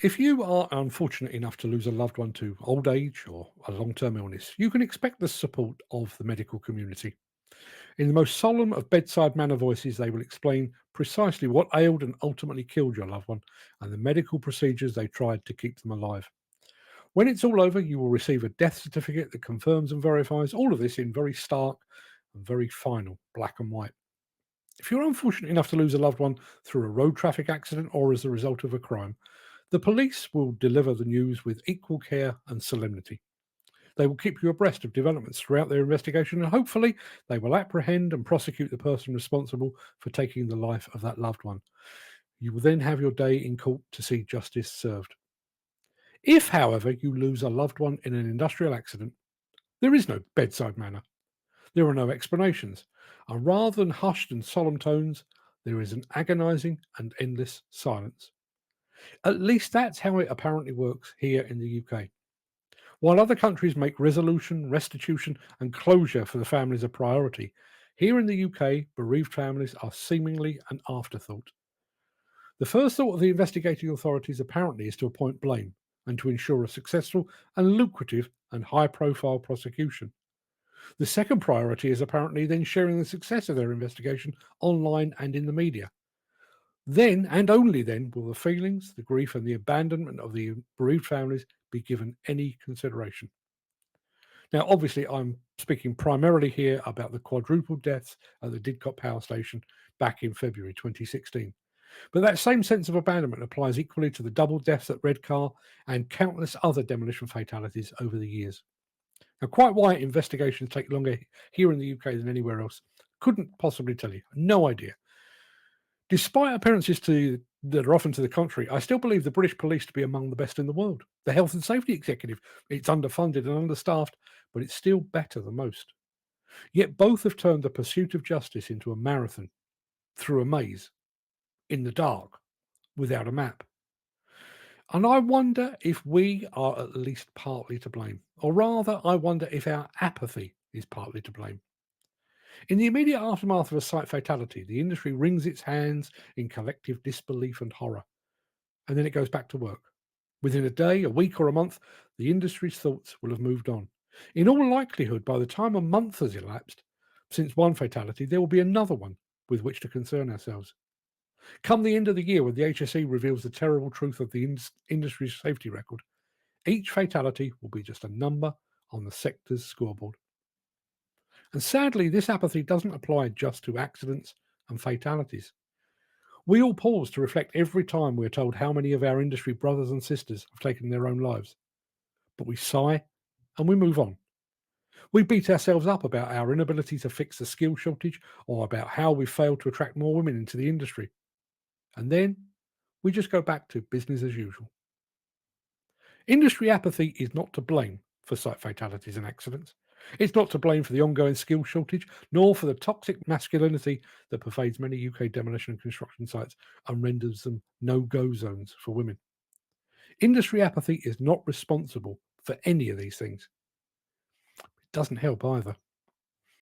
If you are unfortunate enough to lose a loved one to old age or a long term illness, you can expect the support of the medical community. In the most solemn of bedside manner voices, they will explain precisely what ailed and ultimately killed your loved one and the medical procedures they tried to keep them alive. When it's all over, you will receive a death certificate that confirms and verifies all of this in very stark and very final black and white. If you're unfortunate enough to lose a loved one through a road traffic accident or as a result of a crime, the police will deliver the news with equal care and solemnity. They will keep you abreast of developments throughout their investigation and hopefully they will apprehend and prosecute the person responsible for taking the life of that loved one. You will then have your day in court to see justice served. If, however, you lose a loved one in an industrial accident, there is no bedside manner. There are no explanations. And rather than hushed and solemn tones, there is an agonizing and endless silence. At least that's how it apparently works here in the UK. While other countries make resolution, restitution, and closure for the families a priority, here in the UK, bereaved families are seemingly an afterthought. The first thought of the investigating authorities apparently is to appoint blame and to ensure a successful and lucrative and high profile prosecution. The second priority is apparently then sharing the success of their investigation online and in the media. Then, and only then, will the feelings, the grief, and the abandonment of the bereaved families be given any consideration. Now, obviously, I'm speaking primarily here about the quadruple deaths at the Didcot power station back in February 2016. But that same sense of abandonment applies equally to the double deaths at Redcar and countless other demolition fatalities over the years. Now, quite why investigations take longer here in the UK than anywhere else, couldn't possibly tell you. No idea. Despite appearances that are often to the contrary, I still believe the British police to be among the best in the world. The Health and Safety Executive, it's underfunded and understaffed, but it's still better than most. Yet both have turned the pursuit of justice into a marathon, through a maze, in the dark, without a map. And I wonder if we are at least partly to blame. Or rather, I wonder if our apathy is partly to blame. In the immediate aftermath of a site fatality, the industry wrings its hands in collective disbelief and horror, and then it goes back to work. Within a day, a week, or a month, the industry's thoughts will have moved on. In all likelihood, by the time a month has elapsed since one fatality, there will be another one with which to concern ourselves. Come the end of the year, when the HSE reveals the terrible truth of the industry's safety record, each fatality will be just a number on the sector's scoreboard. And sadly, this apathy doesn't apply just to accidents and fatalities. We all pause to reflect every time we're told how many of our industry brothers and sisters have taken their own lives. But we sigh and we move on. We beat ourselves up about our inability to fix the skill shortage or about how we failed to attract more women into the industry. And then we just go back to business as usual. Industry apathy is not to blame for site fatalities and accidents. It's not to blame for the ongoing skill shortage, nor for the toxic masculinity that pervades many UK demolition and construction sites and renders them no-go zones for women. Industry apathy is not responsible for any of these things. It doesn't help either.